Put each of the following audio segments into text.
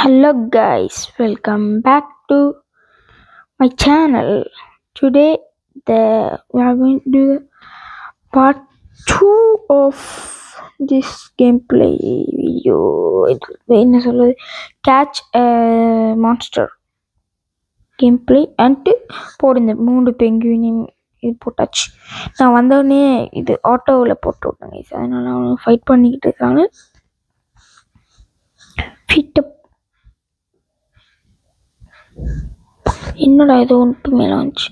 Hello guys, welcome back to my channel. Today we are going to do part 2 of this gameplay video. என்ன சொல்றது, catch a monster gameplay and போடுங்க 3 பெங்குவினையும் இது போட்டாச்சு. நான் வந்தோடனே இது ஆட்டோவில் போட்டு விட்டேங்க, அதனால அவங்க ஃபைட் பண்ணிக்கிட்டு இருக்காங்க. என்னடா இது ஒன்று மேலே வந்துச்சு.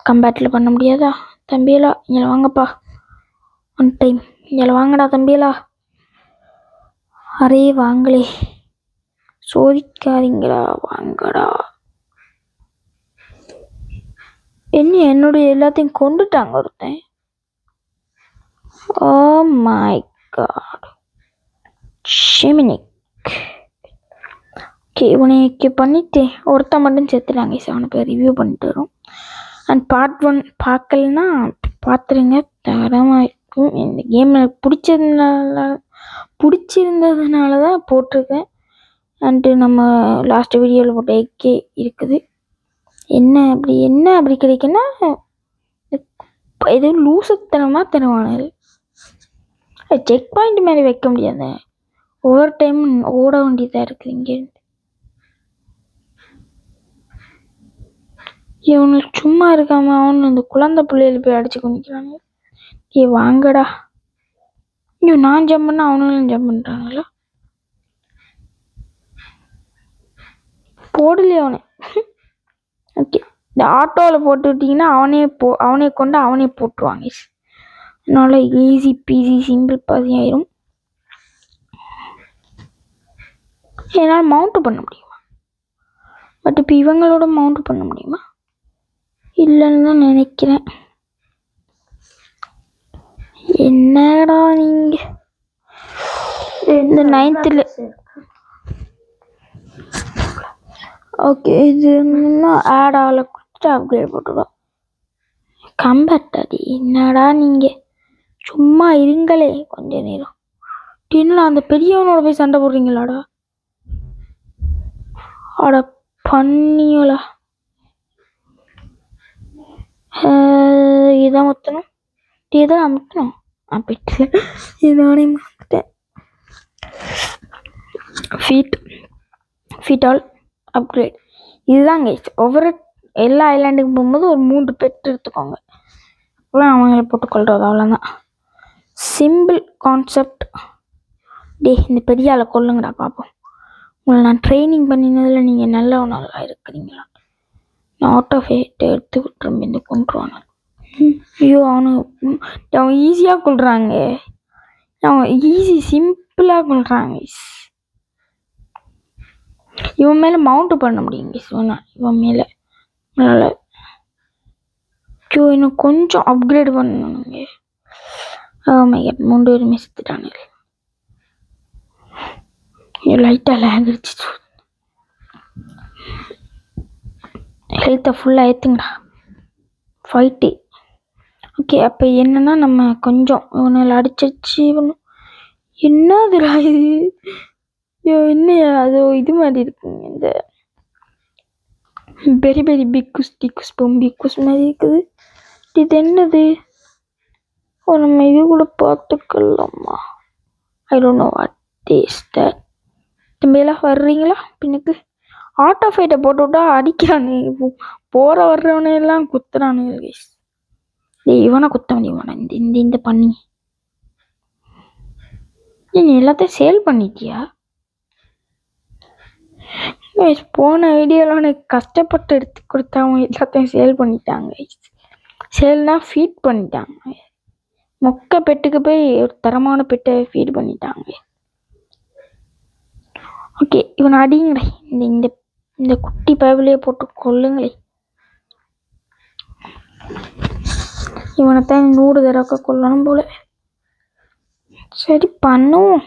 கம்பேட்டில் பண்ண முடியாதா? தம்பியலா இங்கே வாங்கப்பா, ஒன் டைம் இங்கே வாங்கடா தம்பியலா. அரே வாங்களே, சோதிக்காதீங்களா, வாங்கடா. என்னுடைய எல்லாத்தையும் கொண்டுட்டாங்க ஒருத்தன். ஓ மை காட், ஷிமினிக். ஓகே, இவனைக்கு பண்ணிட்டு ஒருத்தன் மட்டும் சேர்த்துட்டாங்க. அவனை போய் ரிவ்யூ பண்ணிட்டு வரும். அண்ட் பார்ட் 1 பார்க்கலன்னா பார்த்துருங்க, தரமாக இருக்கும். இந்த கேம் எனக்கு பிடிச்சிருந்ததுனால தான் போட்டிருக்கேன். அண்டு நம்ம லாஸ்ட் வீடியோவில் போட்ட எக்கே இருக்குது. என்ன அப்படி கிடைக்குன்னா, எதுவும் லூசுத்தனமாக தருவானது. செக் பாயிண்ட் மாதிரி வைக்க முடியாது, ஒவ்வொரு டைம் ஓட வேண்டியதாக இருக்குது இங்கேருந்து. இவனுக்கு சும்மா இருக்காம அவனு இந்த குழந்தை பிள்ளைகள் போய் அடிச்சு குனிக்கிறாங்க. வாங்கடா. ஐயோ, நான் ஜம்ப் பண்ணா அவனுங்களும் ஜம்ப் பண்றாங்களா? போடலையே அவனை. ஓகே, இந்த ஆட்டோவில் போட்டு விட்டீங்கன்னா அவனே கொண்டு அவனே போட்டுருவாங்க. அதனால ஈஸி பீஸி சிம்பிள் பாதி ஆயிரும். என்னால் மவுண்ட் பண்ண முடியுமா? பட் இப்போ இவங்களோட மவுண்ட் பண்ண முடியுமா? இல்லைன்னு தான் நினைக்கிறேன். என்னடா நீங்க இந்த 9th. ஓகே, இது ஆட் ஆல கொடுத்துட்டு அப்கிரேட் போட்டுடும். கம்பேட் அடி. என்னடா நீங்க சும்மா இருங்களே கொஞ்ச நேரம். என்ன அந்த பெரியவனோட போய் சண்டை போடுறீங்களாடா? அட பண்ணியோலா. இதான் மொத்தணும், இதான் அமுத்தணும். அப்படி இதானே மாட்டேன். ஃபீட் ஆல் அப்கிரேட் இதுதாங்க. ஒவ்வொரு எல்லா ஐலாண்டுக்கும் போகும்போது ஒரு 3 பெட் எடுத்துக்கோங்க, அப்புறம் அவங்கள போட்டுக்கொள்றது, அவ்வளோதான். Simple concept. இந்த பெரிய ஆளை கொல்லுங்கடா பார்ப்போம். உங்களை நான் ட்ரைனிங் பண்ணினதில் நீங்கள் நல்லா இருக்கிறீங்களா? நான் ஆட்டோ ஃபேட் எடுத்து விட்டுரும் இந்த கொண்டுருவாங்க. ஐயோ, அவன் ஈஸியாக கொள்றாங்க. அவன் சிம்பிளாக கொள்றாங்க. இவன் மேலே மவுண்ட் பண்ண முடியுங்க சொன்னா, இவன் மேலே அதனால் இன்னும் கொஞ்சம் அப்கிரேட் பண்ணணுங்க. மைகட் 3 பேருமே செத்துட்டாங்க. லைட்டாக லேக் அடிச்சு. ஹெல்த்தை ஃபுல்லாக ஏற்றுங்கடா, ஃபைட்டு. ஓகே, அப்போ என்னன்னா நம்ம கொஞ்சம் இவனை அடிச்சு என்னதுடா இது? என்னையா அது இது மாதிரி இருக்குங்க, இந்த பெரி பெரி பிக்குஸ் டிக்குஸ் பொம்பிக்குஸ் மாதிரி இருக்குது. இது என்னது? நம்ம இது கூட பார்த்துக்கலாமா? I don't know what is that. தம்பியெல்லாம் வர்றீங்களா பின்னுக்கு? ஆட்டோ ஃபைட்டை போட்டு விட்டா அடிக்கிறானு, போகிற வர்றவனையெல்லாம் குத்துறானு. இவனை குத்த முடியுமாடா? இந்த பண்ணி நீ எல்லாத்தையும் சேல் பண்ணிட்டியா? போன வீடியோவில் உனக்கு கஷ்டப்பட்டு எடுத்து கொடுத்தவங்க எல்லாத்தையும் சேல் பண்ணிட்டாங்க. சேல்னா ஃபீட் பண்ணிட்டாங்க. மொக்க பெட்டுக்கு போய் ஒரு தரமான பெட்டை ஃபீட் பண்ணிட்டாங்க. ஓகே, இவனை அடிங்களே, இந்த குட்டி பயவிலையே போட்டு கொல்லுங்களே. இவனைத்தான் 100 தடவை கொல்லணும் போல. சரி பண்ணுவோம்.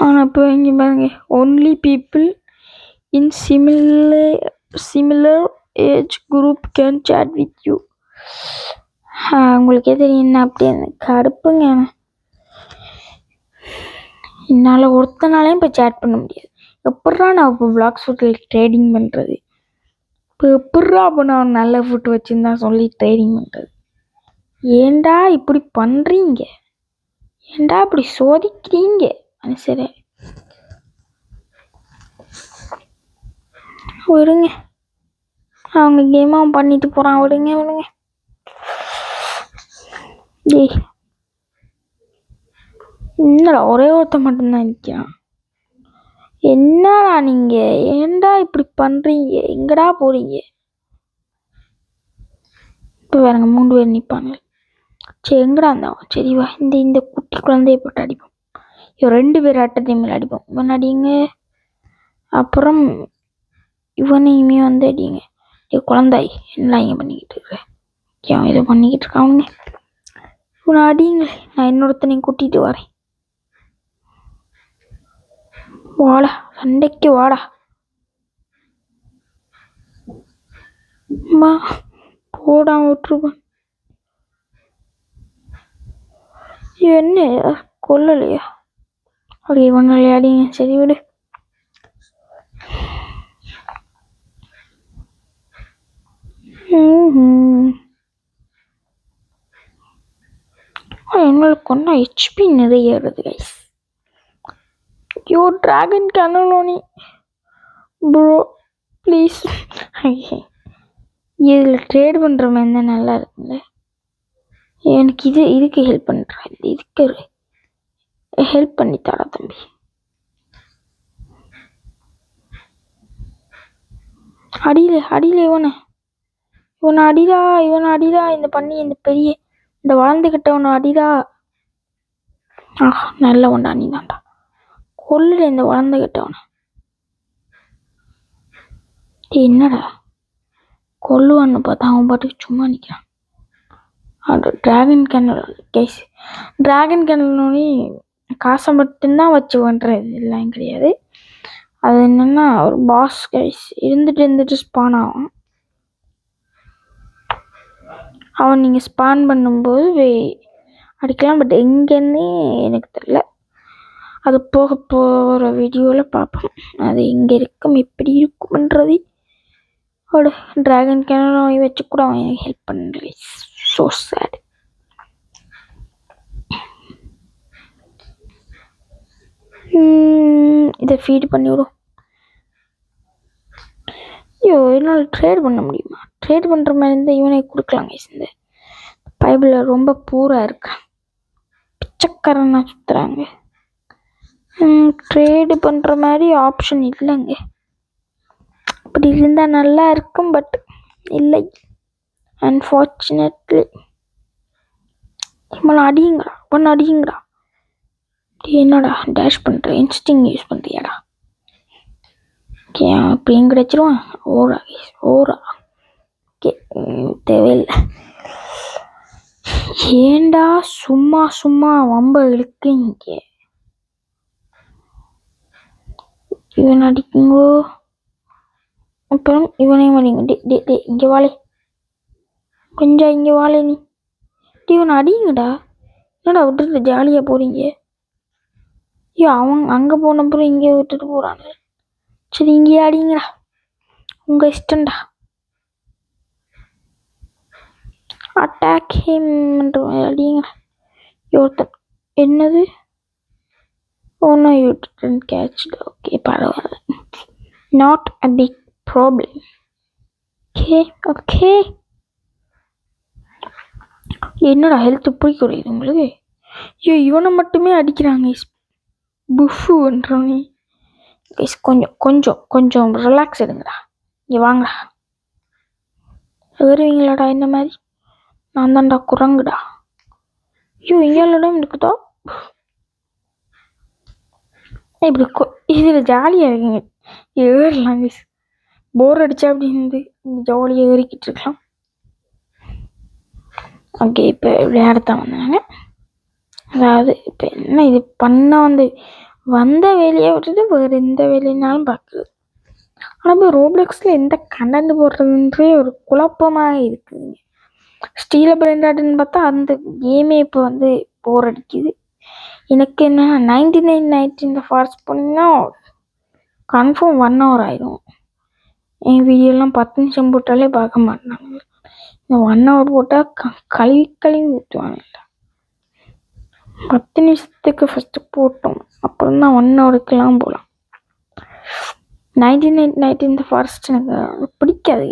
ஆனால் இப்போ இங்கே பாருங்க, only people in similar age group can chat with you. உங்களுக்கே தெரியும் என்ன அப்படி கடுப்புங்க. என்னால் ஒருத்தனாலையும் இப்போ சேட் பண்ண முடியாது. எப்பட்றா நான் இப்போ பிளாக் ஃபுட்டில் ட்ரேடிங் பண்ணுறது? இப்போ எப்பட்றா அப்போ நான் நல்ல ஃபுட் வச்சுருந்தா சொல்லி ட்ரேடிங் பண்ணுறது? ஏன்டா இப்படி பண்ணுறீங்க? ஏன்டா இப்படி சோதிக்கிறீங்க? சரி விடுங்க, அவங்க கேம் அவன் பண்ணிட்டு போகிறான். விடுங்க விடுங்க. டேய் என்னடா ஒரே ஒருத்த மட்டும்தான் நிற்கிறான். என்னடா நீங்கள் ஏன்டா இப்படி பண்ணுறீங்க? எங்கடா போகிறீங்க? இப்போ வேறங்க 3 பேர் நிற்பாங்க. சரி எங்கடா இருந்தான்? சரி வா, இந்த குட்டி குழந்தைய போட்டு அடிப்போம். 2 பேர் அட்ட டைமில் அடிப்போம். இவன் அடிங்க, அப்புறம் இவனையுமே வந்து அடிங்க. குழந்தாய் என்ன இங்கே பண்ணிக்கிட்டு இருக்கிறேன்? ஏன் இதை பண்ணிக்கிட்டு இருக்காங்க? இவனை அடிங்க, நான் இன்னொருத்தனையும் கூட்டிகிட்டு வரேன். வாடா, சண்டைக்கு வாடா. அம்மா போடாம விட்டுருப்பேன். என்ன கொல்லலையா? அப்படி இவன் விளையாடிங்க. சரி விடு. எங்களுக்கு ஒன்றா ஹெச்பி நிறைய ஏறுது கைஸ். யோ டிராகன் கனலோனி ப்ரோ ப்ளீஸ். இதில் ட்ரேட் பண்ணுற மாதிரி தான் நல்லா இருக்குல்ல. எனக்கு இதுக்கு ஹெல்ப் பண்ணுறேன். இதுக்கு ஹெல்ப் பண்ணி தரா தம்பி. அடியில இவனை அடிடா. இந்த பண்ணி இந்த பெரிய இந்த வளர்ந்துக்கிட்டவனை அடிடா. நல்ல ஒண்டா நீ தான்டா. கொல்லுல இந்த வளர்ந்துக்கிட்டவனை. என்னடா கொல்லுவான்னு பார்த்தா அவன் பாட்டுக்கு சும்மா நிற்கிறான். டிராகன் கேனலோனி காசை மட்டும்தான் வச்சு பண்ணுறது எல்லாம் கிடையாது. அது என்னன்னா ஒரு பாஸ் கைஸ் இருந்துட்டு ஸ்பான் ஆகும். அவன் நீங்கள் ஸ்பான் பண்ணும்போது அடிக்கலாம். பட் எங்கேன்னு எனக்கு தெரியல. அது போக போகிற வீடியோவில் பார்ப்போம். அது எங்கே இருக்கும் எப்படி இருக்கும்ன்றது. ஒரு டிராகன் கேனலோனி வச்சு கூட அவன் எனக்கு ஹெல்ப் பண்ணல. So sad. இதை ஃபீட் பண்ணிவிடும். ஐயோ என்னால் ட்ரேட் பண்ண முடியுமா? ட்ரேட் பண்ணுற மாதிரி இருந்தால் இவனை கொடுக்கலாம் கைஸ். இந்த பைபிளில் ரொம்ப பூராக இருக்கான், பிச்சைக்காரனா சுற்றுறாங்க. ட்ரேடு பண்ணுற மாதிரி ஆப்ஷன் இல்லைங்க. அப்படி இருந்தால் நல்லா இருக்கும், பட் இல்லை அன்ஃபார்ச்சுனேட்லி. நம்மளை அடியுங்கடா. என்னடா டேஷ் பண்ணுற? Instinct use பண்ணுறியாடா? ஓகே அப்படியும் கிடச்சிருவான். ஓரா ஓகே தேவையில்லை. ஏண்டா சும்மா வம்ப இழுக்குங்க? இவன் அடிக்குங்கோ, அப்புறம் இவனையும் அடிங்க. டே இங்கே வாழை, கொஞ்சம் இங்கே வாழை. நீ இவனை அடிங்கடா. என்னடா விட்டுட்டு ஜாலியாக போகிறீங்க? ஐயோ அவன் அங்கே போனப்புறம் இங்கே விட்டுட்டு போகிறாங்க. சரி இங்கே அடிங்கடா, உங்கள் இஷ்டம்டா. அட்டாக் ஹிம்ன்ற அடிங்கடா. ஒருத்தன் என்னது? Oh no you didn't catch. Okay பரவாயில்ல, not a big problem. Okay என்னடா ஹெல்த் இப்படி குறையுது உங்களுக்கு? ஐயோ இவனை மட்டுமே அடிக்கிறாங்க புஃபுன்றவனே. கொஞ்சம் ரிலாக்ஸ் எடுங்கடா. இங்கே வாங்கடா. வருவீங்களாடா இந்த மாதிரி? நான் தான்டா குரங்குடா. ஐயோ இங்கெல்லாம் இருக்குதா? இப்படி இதில் ஜாலியாக இருக்குங்க. ஏறலாம் போர் அடித்தா அப்படின்னு ஜாலியாக ஏறிக்கிட்டு இருக்கலாம். ஓகே இப்போ விளையாடத்தான் வந்தாங்க. அதாவது இப்போ என்ன இது பண்ண வந்த வேலையை விட்டுட்டு வேறு எந்த வேலைனாலும் பார்க்குறது. ஆனால் இப்போ ரோப்ளெக்ஸில் எந்த கண்டென்ட் போடுறதுன்றே ஒரு குழப்பமாக இருக்குதுங்க. ஸ்டீல பிராண்டாடுன்னு பார்த்தா அந்த கேமே இப்போ போர் அடிக்குது. எனக்கு என்ன 99 இந்த ஃபாரஸ்ட் போனீங்கன்னா கன்ஃபார்ம் 1 hour ஆயிடும். என் வீடியோலாம் 10 நிமிஷம் போட்டாலே பார்க்க மாட்டாங்க. இந்த 1 hour போட்டால் கழுவி ஊற்றுவாங்க. 10 நிமிஷத்துக்கு ஃபஸ்ட்டு போட்டோம், அப்புறம் தான் 1 hourக்கெல்லாம் போகலாம். 99 இந்த ஃபாரஸ்ட் எனக்கு பிடிக்காது.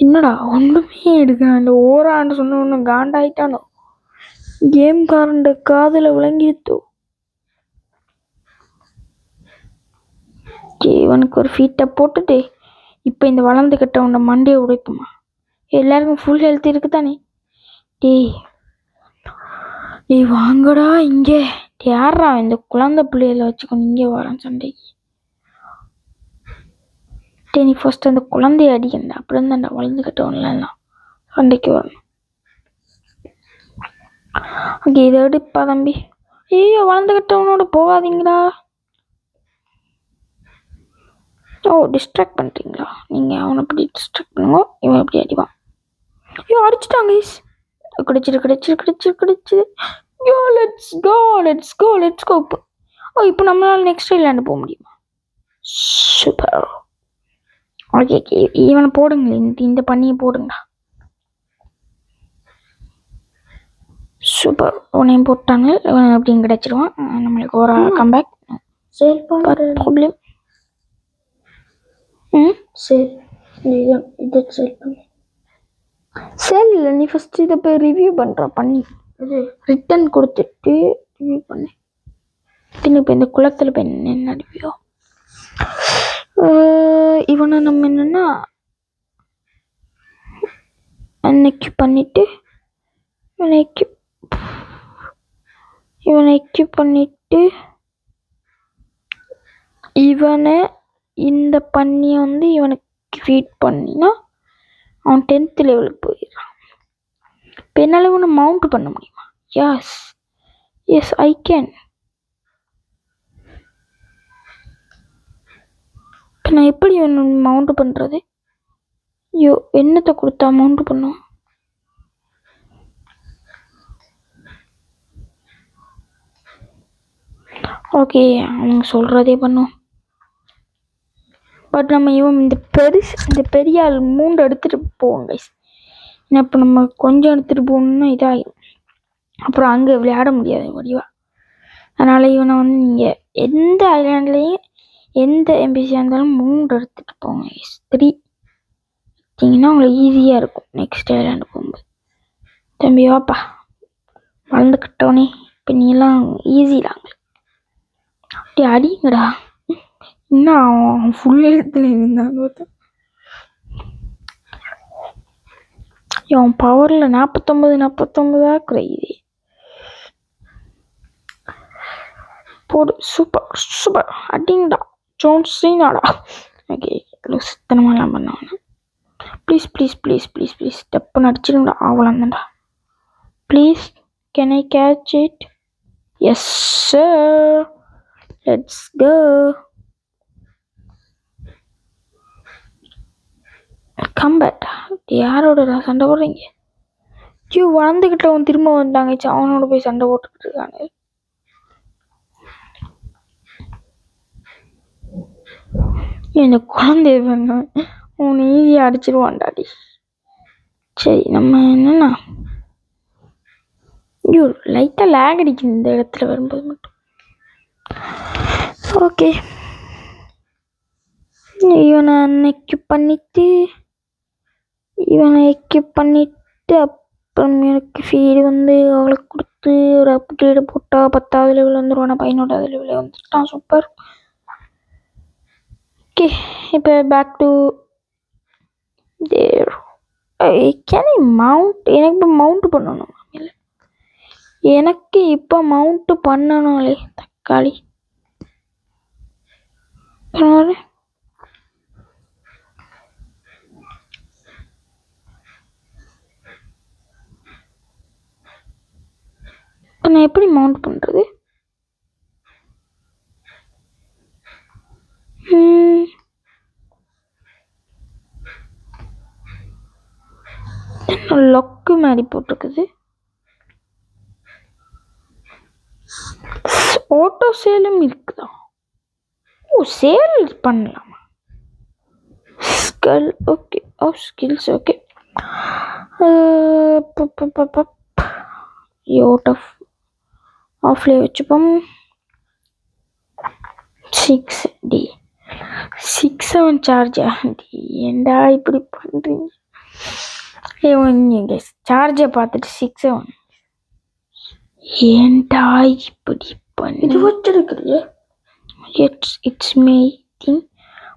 என்னடா ஒன்றுமே எடுக்கிறான் இந்த ஓராண்டு சொன்ன ஒன்று காண்டாயிட்டானோ, கேம்காரண்ட காதில் விளங்கிடுத்தோ. இவனுக்கு ஒரு ஃபீட்டை போட்டுட்டு இப்போ இந்த வளர்ந்துக்கிட்ட உன்னை மண்டையை உடைப்புமா. எல்லாருக்கும் ஃபுல் ஹெல்த் இருக்குதானே. டேய் வாங்கடா இங்கே. யாரா இந்த குழந்தை பிள்ளைகளை வச்சுக்கணும் இங்கே வரான் சண்டைக்கு. நீ ஃபர்ஸ்ட் அந்த குழந்தைய அடிக்கண்டா, அப்புறம் தான் வளர்ந்துக்கிட்டவன்லாம் சண்டைக்கு வரணும். ஓகே இதை எடுப்பா தம்பி. ஐயோ வளர்ந்துக்கிட்டவனோட போகாதீங்களா. ஓ டிஸ்ட்ராக்ட் பண்ணுறீங்களா நீங்கள். அவனை அப்படி டிஸ்ட்ராக்ட் பண்ணுங்க, இவன் எப்படி அடிவான். ஐயோ அடிச்சுட்டாங்க. கிடைச்சிரு. யோ லெட்ஸ் கோ. இப்போ நம்மளால நெக்ஸ்ட் ஐலாண்டு போக முடியுமா. சூப்பர். ஓகே இவனை போடுங்க, இந்த பண்ணியை போடுங்க. சூப்பர். உன்னையும் போட்டாங்க, இவன் அப்படின்னு கிடைச்சிருவான். நம்மளுக்கு ஒரு கம்பேக் ப்ராப்ளம். இதை சேல் இல்லை, நீ ஃபஸ்ட்டு இதை போய் ரிவ்யூ பண்ணுற பண்ணி ரிட்டன் கொடுத்துட்டு ரிவ்யூ பண்ணு. இப்போ இந்த குளத்தில் போய் என்ன ரிவ்யூ. இவனை நம்ம என்னென்னா அன்னைக்கு பண்ணிவிட்டு இவனை பண்ணிவிட்டு இவனை இந்த பண்ணியை இவனுக்கு ஃபீட் பண்ணினா அவன் 10th லெவலுக்கு போயிடுறான். இப்போ என்னால் இவனை மவுண்ட் பண்ண முடியுமா. Yes I can. இப்போ நான் எப்படி இவன் மவுண்ட் பண்ணுறது. என்னத்தை கொடுத்தா மவுண்ட் பண்ணும். ஓகே அவங்க சொல்கிறதே பண்ணும். பட் நம்ம இவன் இந்த பெரிய ஆள் 3 எடுத்துகிட்டு போவோம் கைஸ். ஏன்னா இப்போ நம்ம கொஞ்சம் எடுத்துகிட்டு போகணுன்னா இதாகிடும், அப்புறம் அங்கே விளையாட முடியாது வடிவா. அதனால் இவனை நீங்கள் எந்த ஐலாண்ட்லேயும் எந்த எம்பிசியாக இருந்தாலும் 3 எடுத்துகிட்டு போங்க கைஸ். 3 எடுத்திங்கன்னா உங்களுக்கு ஈஸியாக இருக்கும் நெக்ஸ்ட் ஐலாண்டு போகும்போது. தம்பி வாப்பா, வளர்ந்துக்கிட்டோனே இப்போ நீலாம் ஈஸிடாங்க. அப்படி அடிங்கடா. இன்னும் அவன் ஃபுல் எழுத்துல இருந்தாங்க. அவன் பவரில் 49 குறையுது. போடு. சூப்பர் அடிங்கடா ஜோன் சீனாடா. ஓகே சுத்தனமாலாம் பண்ணவன. ப்ளீஸ் டப்புன்னு அடிச்சிடுங்கடா. அவ்வளோதான்டா. Please can I catch it. Yes sir, let's go. Combat. யாரோட சண்டை போடுறீங்க. வளர்ந்துக்கிட்டவன் திரும்ப வந்தாங்க. அவனோட போய் சண்டை போட்டுக்கிட்டு இருக்காங்க. இந்த குழந்தைய பண்ண அவனை ஈஸியாக அடிச்சிருவான்டாடி. சரி நம்ம என்னன்னா லைட்டாக லேக் அடிக்குது இந்த இடத்துல வரும்போது மட்டும். ஓகே இவனை எக்யூப் பண்ணிட்டு அப்புறம் எனக்கு ஃபீடு அவளுக்கு கொடுத்து ஒரு அப்கிரேடு போட்டால் 10th லெவல் வந்துடுவான். 11th லெவலில் வந்துட்டான். சூப்பர். ஓகே இப்போ back to there. Can I mount. எனக்கு இப்போ மவுண்ட் பண்ணணும். எனக்கு இப்போ மவுண்ட் பண்ணணும்லே தக்காளி. நான் எப்படி மவுண்ட் பண்ணுறது. லொக்கு மாதிரி போட்டிருக்குது. ஆட்டோ சேலும் இருக்குதா? ஓ, சேல் பண்ணலாமா? Skill okay. Oh, skills okay. Out ஆஃப்லேயே வச்சுப்போம். 6D 6-7 சார்ஜ் ஆகுது. ஏண்டா இப்படி பண்ணுறீங்க? சார்ஜை பார்த்துட்டு 6-7 ஏண்டா இப்படி பண்ணி இது வச்சிருக்குது. It's making,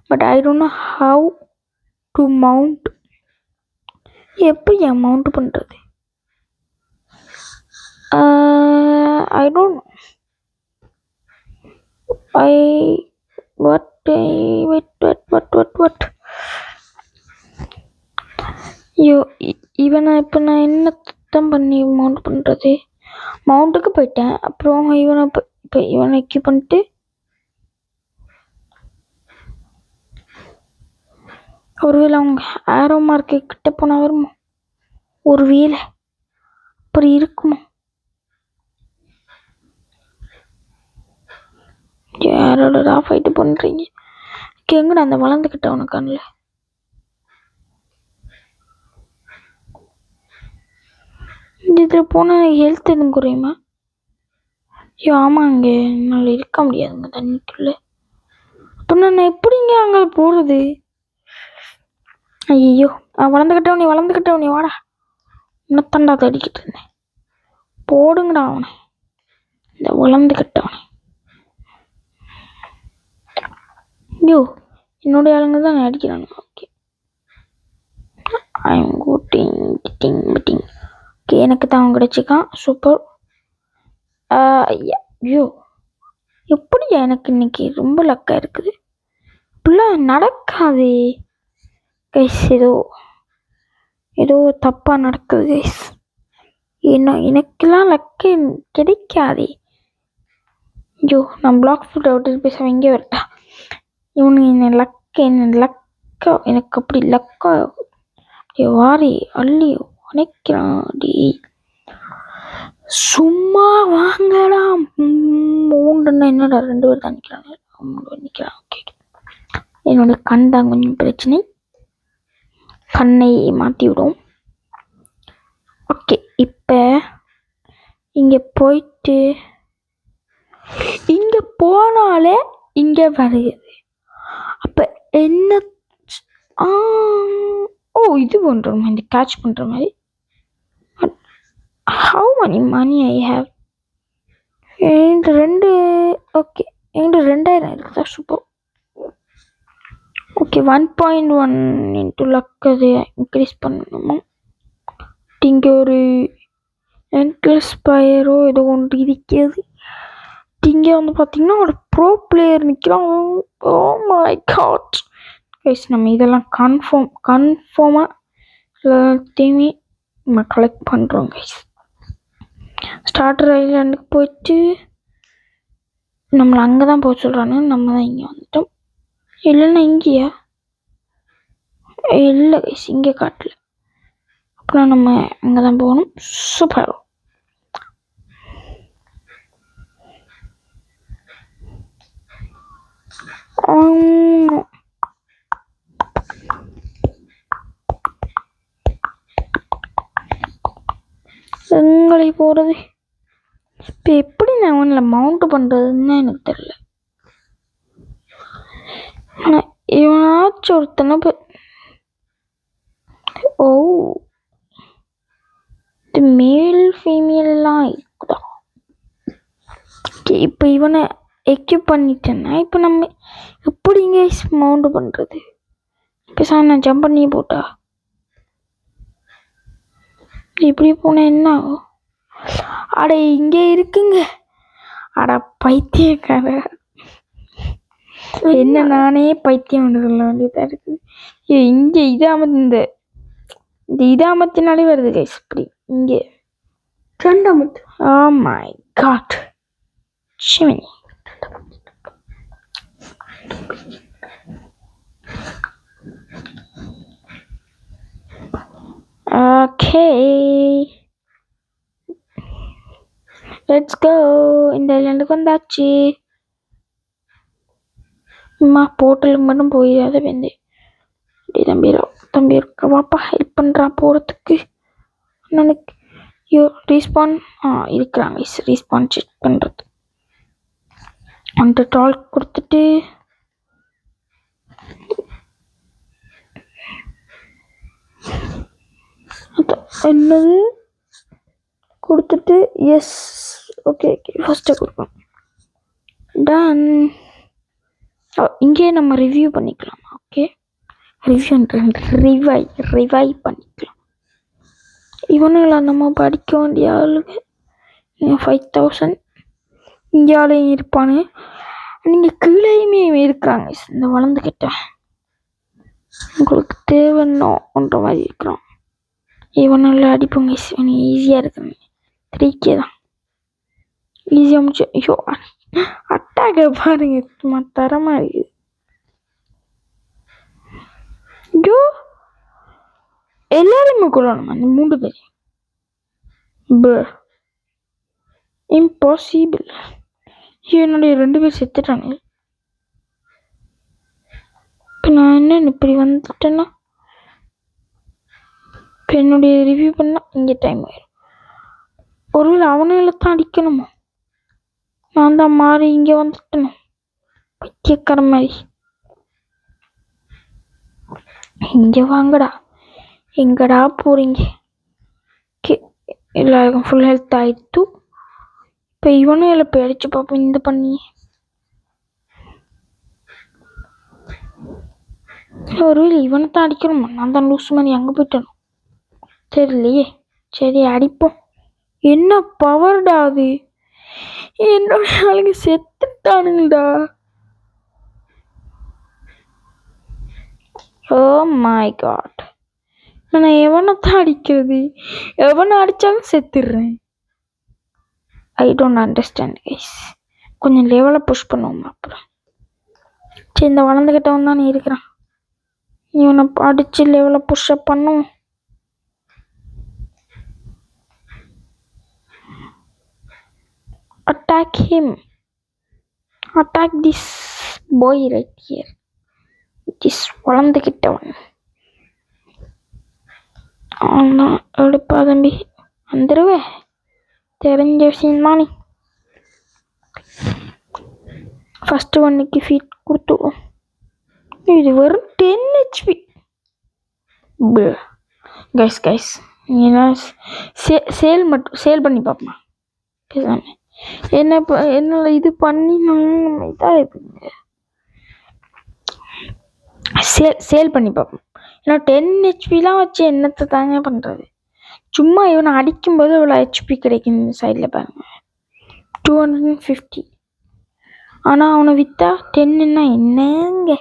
but I don't know how to mount. எப்படி மவுண்ட் பண்ணுறது? I don't know. What? இவனை இப்போ நான் என்ன சுத்தம் பண்ணி மவுண்ட் பண்ணுறது? மவுண்ட்டுக்கு போயிட்டேன். அப்புறம் இவனை இப்போ இவனை எக்யூப் பண்ணிட்டு ஒருவேளை அவங்க ஆரோ மார்க்கு கிட்ட போனால் வருமா? ஒரு வேலை அப்படி இருக்குமா? யாரோட ஃபைட்டு பண்ணுறீங்க? எங்கடா அந்த வளர்ந்துக்கிட்ட உனக்கு கண்ணில்? இதில் போனால் ஹெல்த் எதுவும் குறையுமா? ஐயோ ஆமாங்க, என்னால் இருக்க முடியாதுங்க தண்ணிக்குள்ளே. அப்போ நான் எப்படிங்க அங்கே போகிறது? ஐயோ, வளர்ந்துக்கிட்டவனே வாடா. இன்னத்தண்டா தடிக்கிட்டு இருந்தேன். போடுங்கடா அவனை, இந்த வளர்ந்துக்கிட்டவனை. ஐயோ, என்னுடைய ஆளுங்க தான் அடிக்கிறாங்க. ஓகே, ஐம் குட்டிங் ஓகே, எனக்கு தான் அவன் கிடச்சிக்கான். சூப்பர். ஐயோ, எப்படி எனக்கு இன்னைக்கு ரொம்ப லக்காக இருக்குது. இப்படிலாம் நடக்காதே கைஸ். ஏதோ தப்பாக நடக்குது கைஸ். எனக்கெல்லாம் லக்கு கிடைக்காதே. ஐயோ, நான் பிளாக் ஃபுட் அவுட்டு பேச இங்கே வரட்டா. இவனுங்க என்ன லக்கா எனக்கு அப்படி லக்கா வாரி அள்ளி அணைக்கிறாடி. சும்மா வாங்கலாம். 3 என்னடா 2 பேர் தான் நிற்கிறாங்க. 3 பேர் நிற்கிறான். ஓகே, என்னோட கண் தான் கொஞ்சம் பிரச்சனை. கண்ணை மாற்றி விடும். ஓகே, இப்போ இங்கே போயிட்டு இங்கே போனாலே இங்கே வருகிறது. அப்போ என்ன? ஓ, இது பண்ணுற மாதிரி, இந்த கேட்ச் பண்ணுற மாதிரி. How many I have? என்கிட்ட 2. ஓகே, என்கிட்ட 2000 இருக்குதா? சூப்பர். ஓகே, 1.1 இன்ட்டு லக் அது இன்க்ரீஸ் பண்ணணுமா? இங்கே ஒரு என்க்ளஸ் பயரோ ஏதோ ஒன்று இருக்கிறது. இங்கே வந்து பார்த்தீங்கன்னா ஒரு ப்ரோ பிளேயர் நிற்கிறான். ஓ மை காட் கைஸ், நம்ம இதெல்லாம் கன்ஃபார்மாக எல்லாத்தையுமே நம்ம கலெக்ட் பண்ணுறோம் கைஸ். ஸ்டார்டர் ஐலாண்டுக்கு போயிட்டு நம்மளை அங்கே தான் போக சொல்கிறாங்க. நம்ம தான் இங்கே வந்துட்டோம். இல்லைன்னா இங்கேயா? இல்லை கைஸ், இங்கே காட்டல. அப்புறம் நம்ம அங்கே தான் போகணும். சூப்பர். எங்களை போகிறது இப்போ எப்படி நான் ஒன்றில் மவுண்ட் பண்ணுறதுன்னு எனக்கு தெரியல. ஆனால் இவனாச்சும் ஒருத்தனை ஓ, இது மேல் ஃபீமேல்லாம் இருக்குதா? ஓகே, இப்போ இவனை எக்யூப் பண்ணிட்டேன்னா இப்போ நம்ம எப்படிங்க மவுண்ட் பண்ணுறது? இப்போ சார் நான் ஜம்ப் பண்ணி போட்டா இப்படி போனால் என்ன ஆகும்? அட இங்கே இருக்குங்க. அட பைத்தியக்கார, என்ன நானே பைத்தியம் ஒன்று சொல்ல வேண்டியதாக இருக்குது. இங்கே இந்த இதாமத்தினாலே வருது கைஸ். இப்படி இங்கே 2 oh my god chimney. Okay, let's go. இந்த ஐலாண்டுக்கு வந்தாச்சு. அம்மா போர்ட்டலுக்கு மட்டும் போயிடாத வேண்டி. தம்பி இருக்க வாப்பா, ஹெல்ப் பண்ணுறா போகிறதுக்கு. அண்ணனுக்கு ரீஸ்பான் இருக்கிறாங்க. ரீஸ்பான் செக் பண்ணுறது. அந்த டால் கொடுத்துட்டு என்னது கொடுத்துட்டு எஸ் ஓகே ஃபஸ்ட்டு கொடுப்போம். டன். இங்கே நம்ம ரிவ்யூ பண்ணிக்கலாம். ஓகே ரிவைவ் பண்ணிக்கலாம். இவனுங்களா நம்ம படிக்க வேண்டிய ஆளுங்க. 5000 இந்தியாவிலையும் இருப்பானு. நீங்கள் கீழேயுமே இருக்கிறாங்க. இந்த வளர்ந்துக்கிட்ட உங்களுக்கு தேவைன்னோன்ற மாதிரி இருக்கிறோம். இவனுங்களை அடிப்போங்க. இவன் ஈஸியாக இருக்குங்க. 3K தான் ஈஸியாக முடிச்சு. ஐயோ அட்டாக பாருங்க, சும்மா தரமா இருக்குது. ஐயோ எல்லாருமே கொள்ளணும் அந்த 3 பேர். இம்பாசிபிள். என்னுடைய 2 பேர் செத்துட்டாங்க. இப்போ நான் என்ன இப்படி வந்துட்டேன்னா, இப்போ என்னுடைய ரிவ்யூ பண்ணால் இங்கே டைம் ஆயிடும். ஒருவேளை அவனையில தான் அடிக்கணுமா? நான் தான் மாறி இங்கே வந்துட்டேனும் பைத்தியக்கார மாதிரி. இங்கே வாங்கடா. எங்கடா போகிறீங்க? எல்லாருக்கும் ஃபுல் ஹெல்த் ஆயிடுத்து. இப்போ இவனும் இல்லை போய் அடிச்சு பார்ப்போம். இந்த பண்ணி ஒருவேளை இவனை தான் அடிக்கணுமா? நான் தான் லூஸ் மாதிரி அங்கே போயிட்டணும் தெரியலையே. சரி அடிப்போம். என்ன பவர்டா அது! என்னோட ஆளுங்க செத்துட்டானுங்கடா. ஓ மை காட். நான் எவனை தான் அடிக்கிறது? எவனை அடித்தாலும் செத்துடுறேன். I don't understand guys. கொஞ்சம் லெவலை புஷ் பண்ணுவோம் அப்புறம். சரி இந்த வளர்ந்துக்கிட்டவன் தான் நீ இருக்கிறான். இவனை அடித்து லெவலை புஷ்அப் பண்ணும். Attack him. Attack this boy right here. This வளர்ந்துக்கிட்டவன். ஆனால் எடுப்பா தம்பி வந்துடுவே. தெரிஞ்ச விஷயம் தானே. ஃபஸ்ட்டு ஒன்றுக்கு ஃபீட் கொடுத்துவோம். இது வெறும் 10 HP. கைஸ் ஏன்னா சேல் பண்ணி பார்ப்போம் பேசாமல். என்ன இது பண்ணி இதாக இருக்குங்க. சேல் பண்ணி பார்ப்போம். ஏன்னா 10 HPலாம் வச்சு என்னத்தை தாங்க பண்ணுறது? சும்மா இவனை அடிக்கும்போது இவ்வளோ HP கிடைக்கும். இந்த சைடில் பாருங்க 250. ஆனால் அவனை விற்றா 10ன்னா என்னங்க?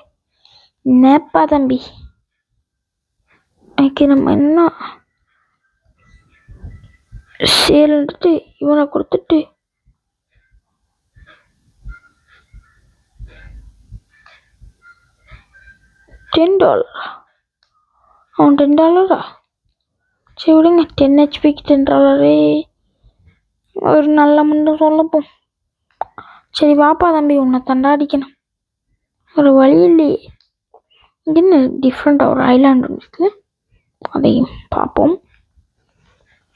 என்னப்பா தம்பி. ஓகே நம்ம என்ன சேல்ன்ட்டு இவனை கொடுத்துட்டு $10. அவன் $10. சரி விடுங்க. 10 HPக்கு $10 ஒரு நல்ல முன்னு சொல்லப்போம். சரி வாப்பா தம்பி, உன்னை தண்டாடிக்கணும். ஒரு வழி இல்லையே. என்ன டிஃப்ரெண்ட்டாக ஒரு ஐலாண்ட் ஒன்று இருக்குது, அதையும் பார்ப்போம்.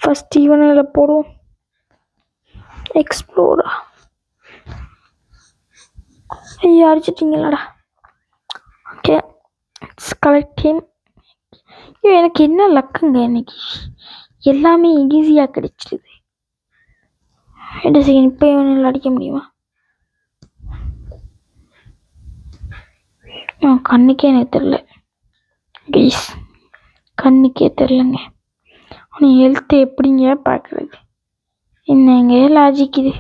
ஃபஸ்ட் இவனில் போடுவோம். எக்ஸ்ப்ளோரா. ஐயா அடிச்சிட்டிங்களாடா. Okay collect team. எனக்கு என்ன லக்குங்க, இன்னைக்கு எல்லாமே ஈஸியாக கிடைச்சிடுது. என்ன செய்ய இப்போ இவனில் அடிக்க முடியுமா? கண்ணுக்கே எனக்கு தெரில கைஸ், கண்ணுக்கே தெரிலங்க. அவன் ஹெல்த்து எப்படிங்க பார்க்குறது? என்னங்க லாஜிக்குது.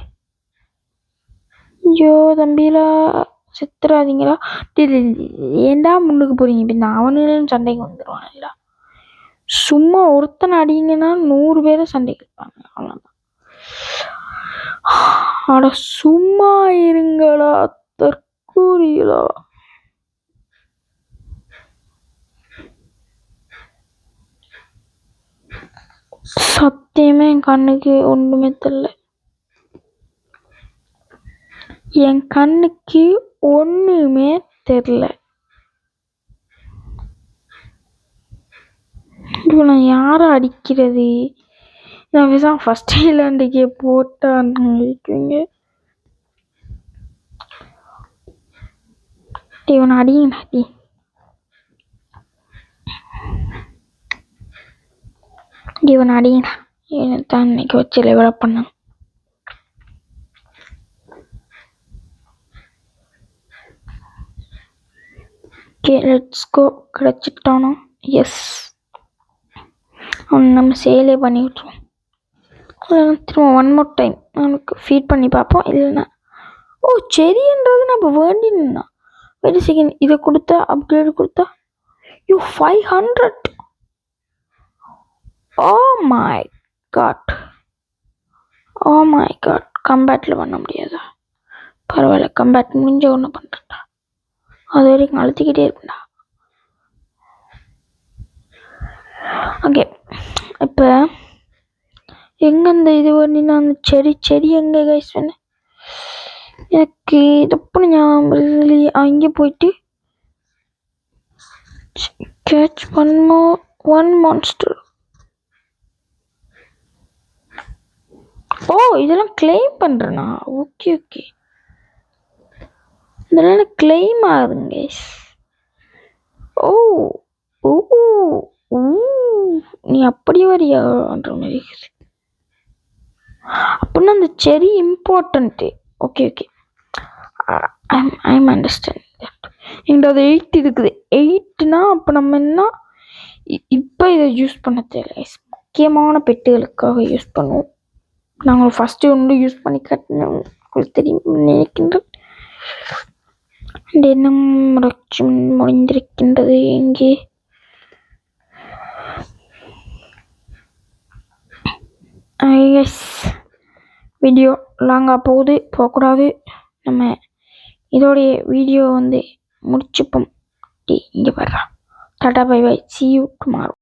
ஐயோ தம்பிலா செத்துறாதீங்களா. ஏண்டா முன்னுக்கு போகிறீங்க? இப்போ நான் அவனும் சண்டைக்கு வந்துடுவானுங்களா? சும்மா ஒருத்தனை அடிங்கன்னா 100 பேரை சண்டைக்கு இருப்பாங்க. அவ்வளோதான். அட சும்மா இருங்களா தற்கூறிகளா. சத்தியமே என் கண்ணுக்கு ஒன்றுமே தெரியல. என் கண்ணுக்கு ஒன்றுமே தெரில. இவனை யாரை அடிக்கிறது? நான் விசா ஃபர்ஸ்ட் ஐலாண்டுக்கே போட்டான்னு வைக்குங்க. இவனை அடிங்க. இவனை அடிங்க. இவனை தான் இன்னைக்கு வச்சு லெவலப் பண்ண. Okay, let's go. கிடச்சிட்டானோ? எஸ். அவனை நம்ம சேலே பண்ணி விட்ருவோம். திரும்ப ஒன் மோர் டைம் அவனுக்கு ஃபீட் பண்ணி பார்ப்போம். இல்லைன்னா செரின்றது நம்ம வேண்டினா வெரி செகண்ட். இதை கொடுத்தா அப்கிரேடு கொடுத்தா 500. ஓ மை காட். கம்பேட்டில் பண்ண முடியாதா? பரவாயில்ல, கம்பேட் முடிஞ்ச ஒன்று பண்ணுறா. அது வரைக்கும் அழுத்திக்கிட்டே இருக்குண்டா. ஓகே, இப்போ எங்கே இந்த இது பண்ணினா அந்த செடி எங்கே கைஸ் சொன்னேன்? எனக்கு இதப்போ ஞாபகம் அங்கே போயிட்டு கேட்ச் ஒன் மான்ஸ்டர். இதெல்லாம் கிளைம் பண்ணுறேண்ணா. ஓகே, இதெல்லாம் கிளைம் ஆகுதுங்க. நீ அப்படியே வரியான்ற மாதிரி. அப்படின்னா அந்த செரி இம்பார்ட்டன்ட்டு. Okay, I understand. எங்கிட்ட அது 8 இருக்குது. 8னா அப்போ நம்ம என்ன இப்போ இதை யூஸ் பண்ண தெரியல. முக்கியமான பெட்டுகளுக்காக யூஸ் பண்ணுவோம். நாங்கள் ஃபஸ்ட்டு ஒன்று யூஸ் பண்ணி கட்டினோம் உங்களுக்கு தெரியும் நினைக்கின்றேன். தினம் முடிந்திருக்கின்றது. இங்கே வீடியோ லாங்காக போகக்கூடாது. நம்ம இதோடைய வீடியோ முடிச்சுப்போம். இங்கே வர்றா. டாடா bye bye. see you tomorrow.